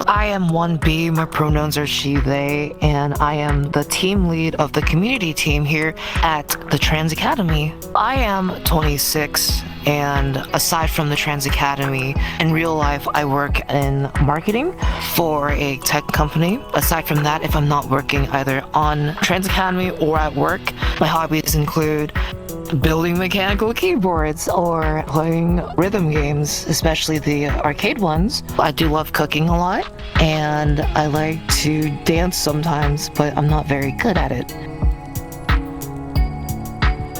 I am 1B, my pronouns are she, they, and I am the team lead of the community team here at the Trans Academy. I am 26, and aside from the Trans Academy, in real life I work in marketing for a tech company. Aside from that, if I'm not working either on Trans Academy or at work, my hobbies include building mechanical keyboards or playing rhythm games, especially the arcade ones. I do love cooking a lot, and I like to dance sometimes, but I'm not very good at it.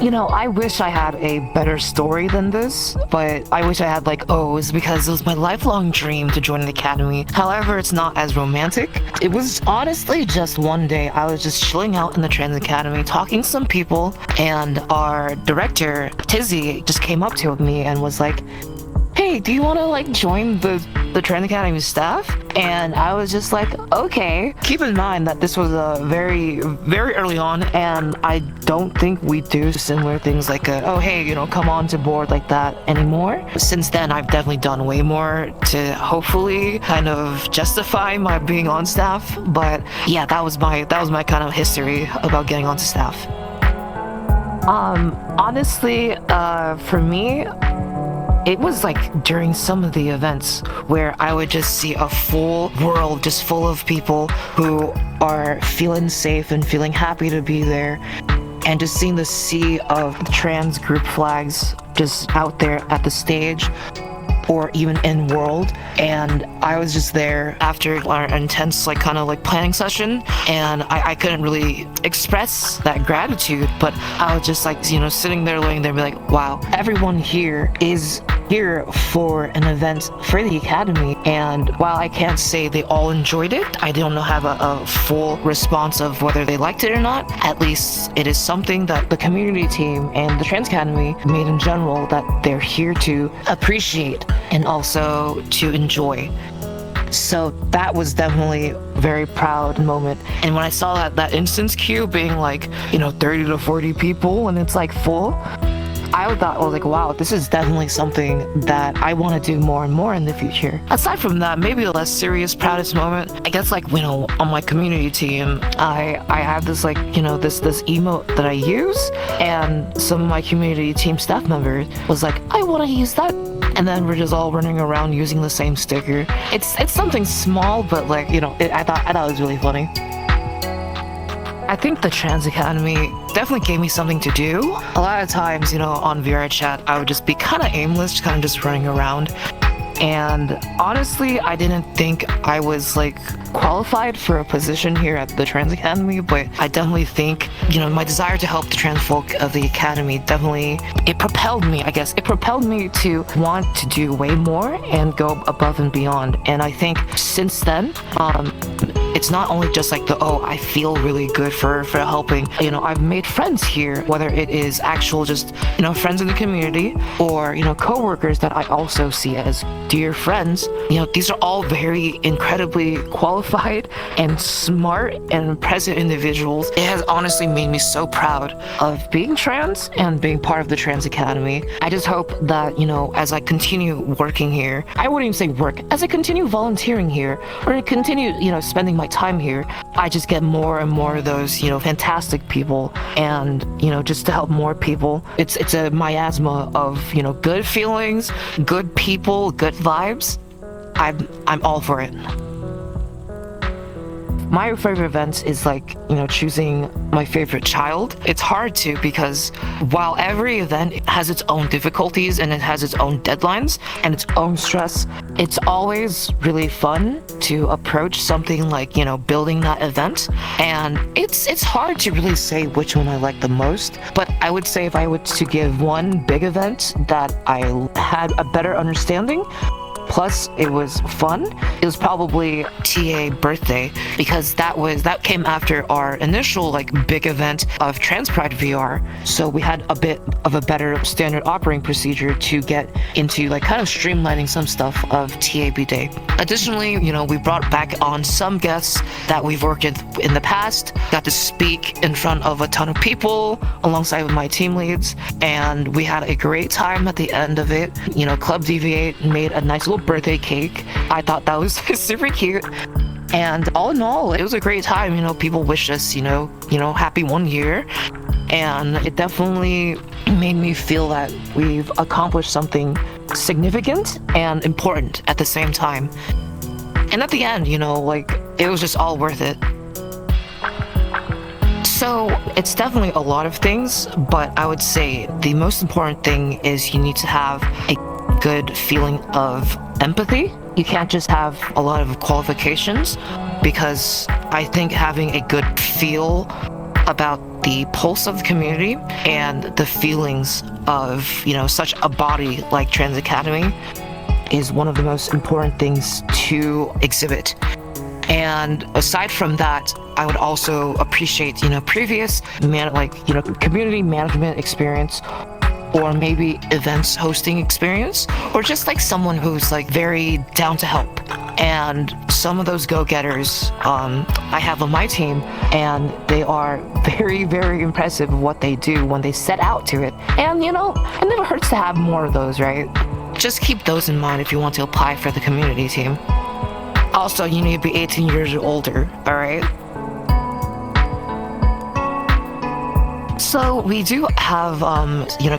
You know, I wish I had a better story than this, but I wish I had like O's because it was my lifelong dream to join the academy. However, it's not as romantic. It was honestly just one day I was just chilling out in the Trans Academy talking to some people, and our director, Tizzy, just came up to me and was like, hey, do you want to like join the Trans Academy staff? And I was just like, okay. Keep in mind that this was very early on, and I don't think we do similar things like oh hey, you know, come on to board like that anymore. Since then, I've definitely done way more to hopefully kind of justify my being on staff. But yeah, that was my kind of history about getting onto staff. Honestly, for me, it was like during some of the events where I would just see a full world just full of people who are feeling safe and feeling happy to be there, and just seeing the sea of trans group flags just out there at the stage or even in world. And I was just there after our intense like kind of like planning session, and I couldn't really express that gratitude, but I was just like, you know, sitting there laying there and be like, wow, everyone here is here for an event for the academy. And while I can't say they all enjoyed it, I don't have a full response of whether they liked it or not. At least it is something that the community team and the Trans Academy made in general that they're here to appreciate and also to enjoy. So that was definitely a very proud moment. And when I saw that instance queue being like, you know, 30 to 40 people and it's like full, I was like, wow, this is definitely something that I want to do more and more in the future. Aside from that, maybe a less serious, proudest moment, I guess, like, you know, on my community team, I have this, like, you know, this emote that I use, and some of my community team staff members was like, I want to use that. And then we're just all running around using the same sticker. It's something small, but like, you know, I thought it was really funny. I think the Trans Academy definitely gave me something to do. A lot of times, you know, on VR chat, I would just be kind of aimless, kind of just running around. And honestly, I didn't think I was like qualified for a position here at the Trans Academy, but I definitely think, you know, my desire to help the trans folk of the academy definitely, it propelled me, I guess. It propelled me to want to do way more and go above and beyond. And I think since then, it's not only just like I feel really good for helping. You know, I've made friends here, whether it is actual just, you know, friends in the community or, you know, coworkers that I also see as dear friends. You know, these are all very incredibly qualified and smart and present individuals. It has honestly made me so proud of being trans and being part of the Trans Academy. I just hope that, you know, as I continue working here, I wouldn't even say work, as I continue volunteering here or continue, you know, spending my time here, I just get more and more of those, you know, fantastic people, and, you know, just to help more people. It's a miasma of, you know, good feelings, good people, good vibes. I'm all for it. My favorite event is like, you know, choosing my favorite child. It's hard to, because while every event has its own difficulties and it has its own deadlines and its own stress, it's always really fun to approach something like, you know, building that event. And it's hard to really say which one I like the most, but I would say if I were to give one big event that I had a better understanding, plus it was fun, it was probably TA birthday, because that came after our initial like big event of Trans Pride VR. So we had a bit of a better standard operating procedure to get into like kind of streamlining some stuff of TAB Day. Additionally, you know, we brought back on some guests that we've worked with in the past, got to speak in front of a ton of people alongside with my team leads, and we had a great time at the end of it. You know, Club Deviate made a nice little birthday cake. I thought that was super cute. And all in all, it was a great time. People wished us, happy 1 year. And it definitely made me feel that we've accomplished something significant and important at the same time. And at the end, it was just all worth it. So it's definitely a lot of things, but I would say the most important thing is you need to have a good feeling of empathy. You can't just have a lot of qualifications, because I think having a good feel about the pulse of the community and the feelings of, such a body like Trans Academy is one of the most important things to exhibit. And aside from that, I would also appreciate, previous community management experience, or maybe events hosting experience, or just someone who's very down to help. And some of those go-getters I have on my team, and they are very, very impressive of what they do when they set out to it. And it never hurts to have more of those, right? Just keep those in mind if you want to apply for the community team. Also, you need to be 18 years or older, all right? So we do have,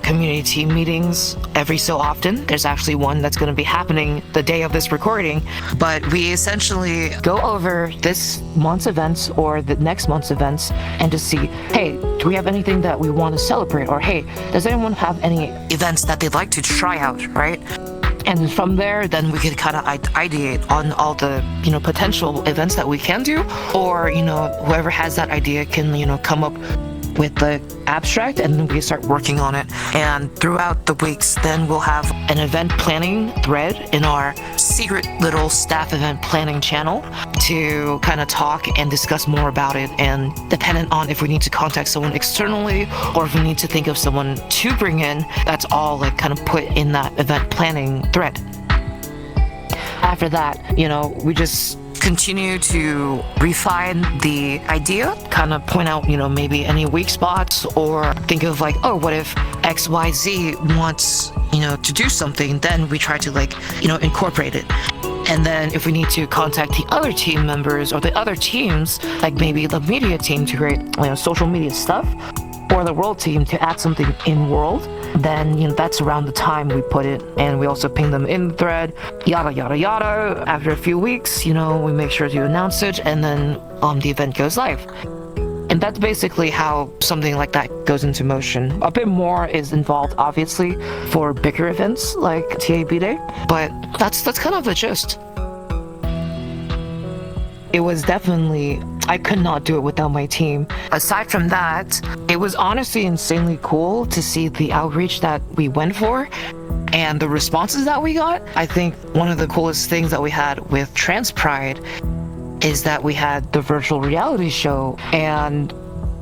community team meetings every so often. There's actually one that's going to be happening the day of this recording, but we essentially go over this month's events or the next month's events and to see, hey, do we have anything that we want to celebrate? Or hey, does anyone have any events that they'd like to try out, right? And from there, then we could kind of ideate on all the, potential events that we can do, or, whoever has that idea can, come up with the abstract, and then we start working on it. And throughout the weeks, then we'll have an event planning thread in our secret little staff event planning channel to kind of talk and discuss more about it. And dependent on if we need to contact someone externally or if we need to think of someone to bring in, that's all kind of put in that event planning thread. After that, we just continue to refine the idea, kind of point out, maybe any weak spots, or think of what if XYZ wants, to do something, then we try to incorporate it. And then if we need to contact the other team members or the other teams, maybe the media team to create, social media stuff, or the world team to add something in world, then that's around the time we put it, and we also ping them in the thread, yada yada yada. After a few weeks, we make sure to announce it, and then the event goes live. And that's basically how something like that goes into motion. A bit more is involved, obviously, for bigger events like TAB Day, but that's kind of the gist. It was definitely, I could not do it without my team. Aside from that, it was honestly insanely cool to see the outreach that we went for and the responses that we got. I think one of the coolest things that we had with Trans Pride is that we had the virtual reality show, and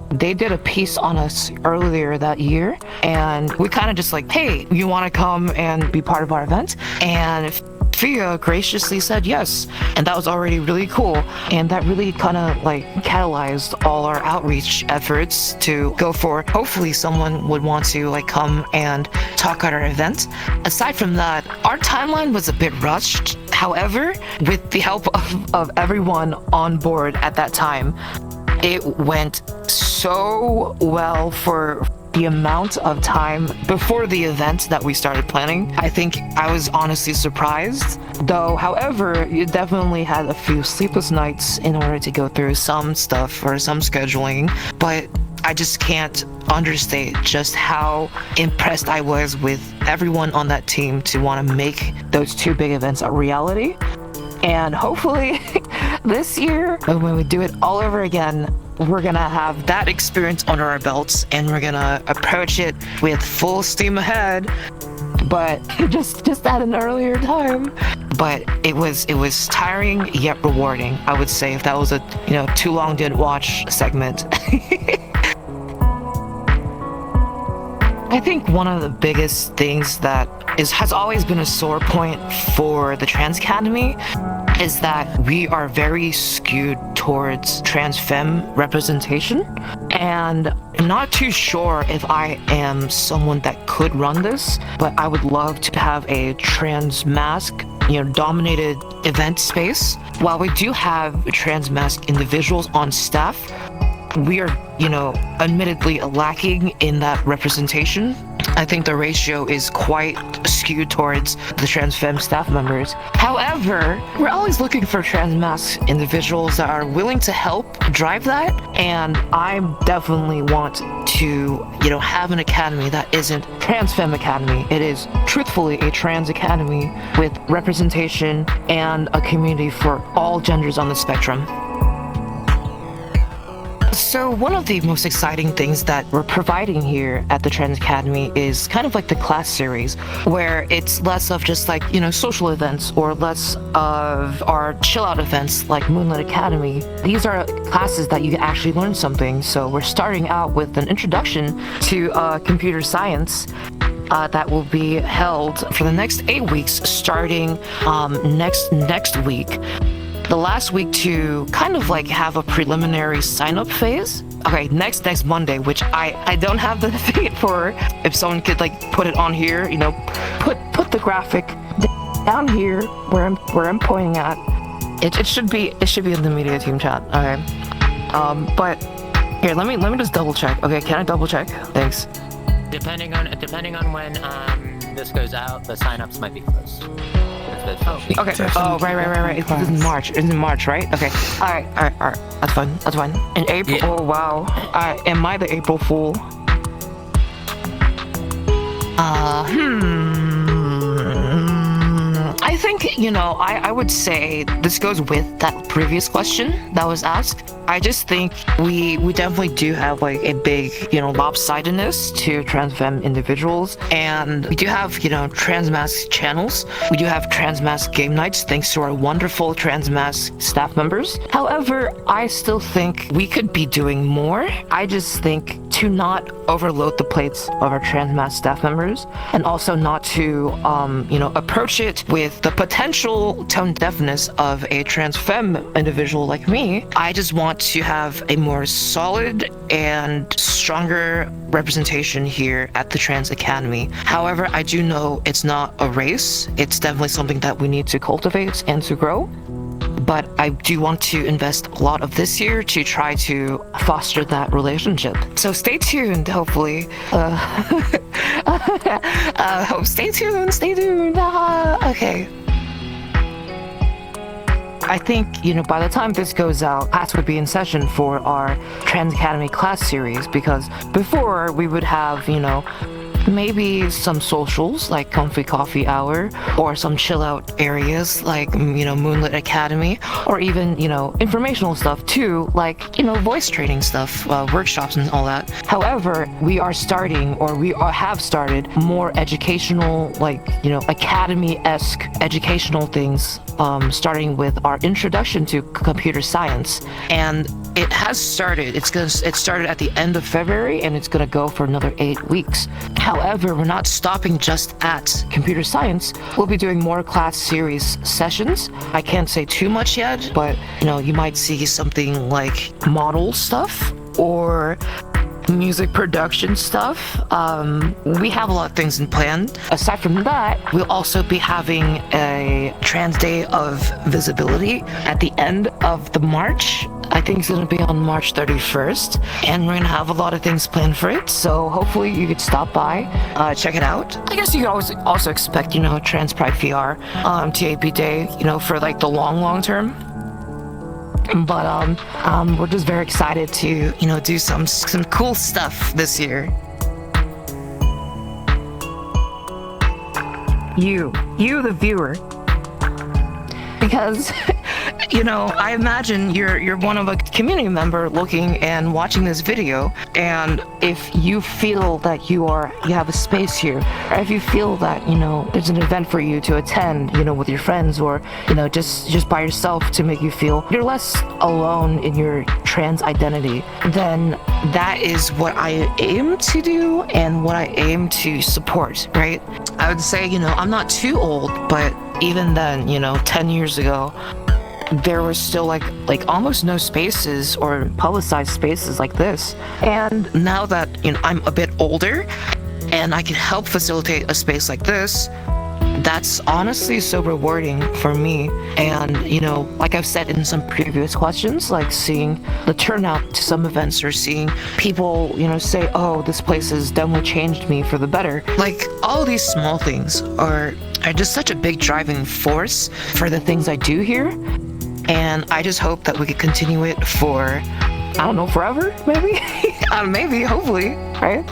they did a piece on us earlier that year, and we kind of just hey, you want to come and be part of our event? And Fia graciously said yes, and that was already really cool, and that really kind of catalyzed all our outreach efforts to go for hopefully someone would want to come and talk at our event. Aside from that, our timeline was a bit rushed. However, with the help of everyone on board at that time, it went so well for the amount of time before the event that we started planning. I think I was honestly surprised, though. However, you definitely had a few sleepless nights in order to go through some stuff or some scheduling, but I just can't understate just how impressed I was with everyone on that team to want to make those two big events a reality. And hopefully this year, when we do it all over again, we're gonna have that experience under our belts, and we're gonna approach it with full steam ahead, but just at an earlier time. But it was tiring yet rewarding, I would say, if that was a too long didn't watch segment. I think one of the biggest things that has always been a sore point for the Trans Academy is that we are very skewed towards trans femme representation, and I'm not too sure if I am someone that could run this, but I would love to have a trans mask dominated event space. While we do have transmasc individuals on staff, we are, admittedly lacking in that representation. I think the ratio is quite skewed towards the trans femme staff members. However, we're always looking for transmasc individuals that are willing to help drive that, and I definitely want to, have an academy that isn't trans femme academy. It is truthfully a trans academy with representation and a community for all genders on the spectrum. So one of the most exciting things that we're providing here at the Trans Academy is kind of like the class series, where it's less of just like, social events or less of our chill out events like Moonlit Academy. These are classes that you can actually learn something. So we're starting out with an introduction to computer science that will be held for the next 8 weeks, starting next week. The last week to kind of like have a preliminary sign-up phase. Okay, next Monday, which I don't have the date for. If someone could like put it on here, put the graphic down here where I'm pointing at. It should be in the media team chat. Okay. But here, let me just double check. Okay, can I double check? Thanks. Depending on when this goes out, the sign-ups might be closed. Okay. Oh, right. It's in March. It's in March, right? Okay. All right. That's fine. In April. Yeah. Oh, wow. Am I the April Fool? I think, I would say this goes with that previous question that was asked. I just think we definitely do have like a big, lopsidedness to trans femme individuals. And we do have, transmasc channels. We do have transmasc game nights thanks to our wonderful transmasc staff members. However, I still think we could be doing more. I just think to not overload the plates of our transmasc staff members, and also not to, approach it with the potential tone deafness of a trans femme individual like me. I just want to have a more solid and stronger representation here at the Trans Academy. However, I do know it's not a race. It's definitely something that we need to cultivate and to grow. But I do want to invest a lot of this year to try to foster that relationship. So stay tuned, hopefully. Stay tuned. Okay. I think, by the time this goes out, class would be in session for our Trans Academy class series, because before we would have, maybe some socials like Comfy Coffee Hour, or some chill out areas like, Moonlit Academy, or even, informational stuff too, like, voice training stuff, workshops and all that. However, we have started more educational, like, academy-esque educational things, starting with our introduction to computer science. And it has started. It started at the end of February, and it's gonna go for another 8 weeks. However, we're not stopping just at computer science. We'll be doing more class series sessions. I can't say too much yet, but you might see something like model stuff or music production stuff. We have a lot of things in plan. Aside from that, we'll also be having a Trans Day of Visibility at the end of the March. I think it's going to be on March 31st, and we're going to have a lot of things planned for it, so hopefully you could stop by, check it out. I guess you could always also expect, Trans Pride VR, TAP Day, for like the long term. But we're just very excited to, do some cool stuff this year. You the viewer. Because I imagine you're one of a community member looking and watching this video, and if you feel that you have a space here, or if you feel that there's an event for you to attend, with your friends, or just by yourself, to make you feel you're less alone in your trans identity, then that is what I aim to do and what I aim to support, right? I would say I'm not too old, but even then, 10 years ago, there was still like almost no spaces or publicized spaces like this. And now that I'm a bit older and I can help facilitate a space like this, that's honestly so rewarding for me. And, like I've said in some previous questions, like seeing the turnout to some events or seeing people, say, oh, this place has definitely changed me for the better. Like, all these small things are just such a big driving force for the things I do here. And I just hope that we could continue it for, I don't know, forever, maybe? Maybe, hopefully, right?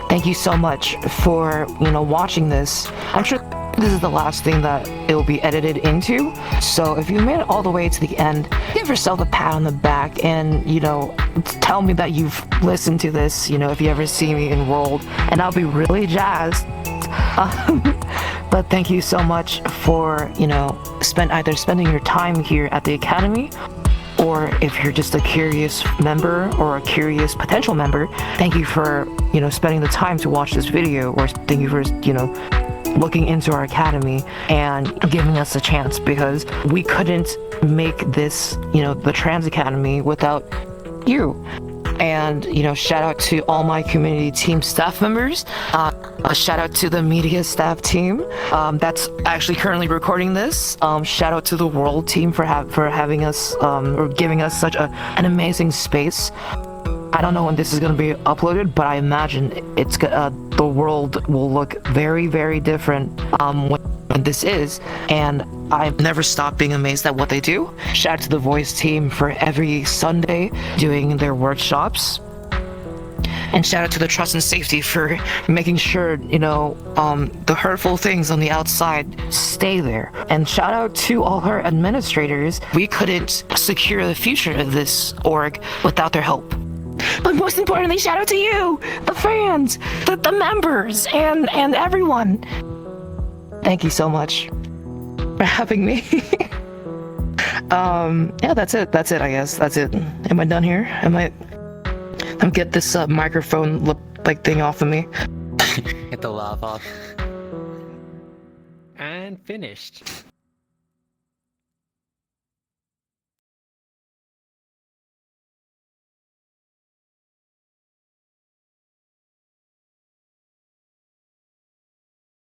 Thank you so much for, watching this. I'm sure this is the last thing that it'll be edited into. So if you made it all the way to the end, give yourself a pat on the back and, tell me that you've listened to this, if you ever see me enrolled, and I'll be really jazzed. But thank you so much for, either spending your time here at the Academy, or if you're just a curious member or a curious potential member, thank you for, spending the time to watch this video, or thank you for, looking into our Academy and giving us a chance, because we couldn't make this, the Trans Academy without you. And, shout out to all my community team staff members. A shout out to the media staff team that's actually currently recording this. Shout out to the world team for having us or giving us such an amazing space. I don't know when this is going to be uploaded, but I imagine the world will look very, very different when this is, and I've never stopped being amazed at what they do. Shout out to the voice team for every Sunday doing their workshops. And shout out to the trust and safety for making sure, the hurtful things on the outside stay there. And shout out to all our administrators. We couldn't secure the future of this org without their help. But most importantly, shout out to you, the fans, the members, and everyone. Thank you so much for having me. Yeah, that's it, I guess. That's it. Am I done here? I'm get this microphone thing off of me. Get the laugh off. And finished.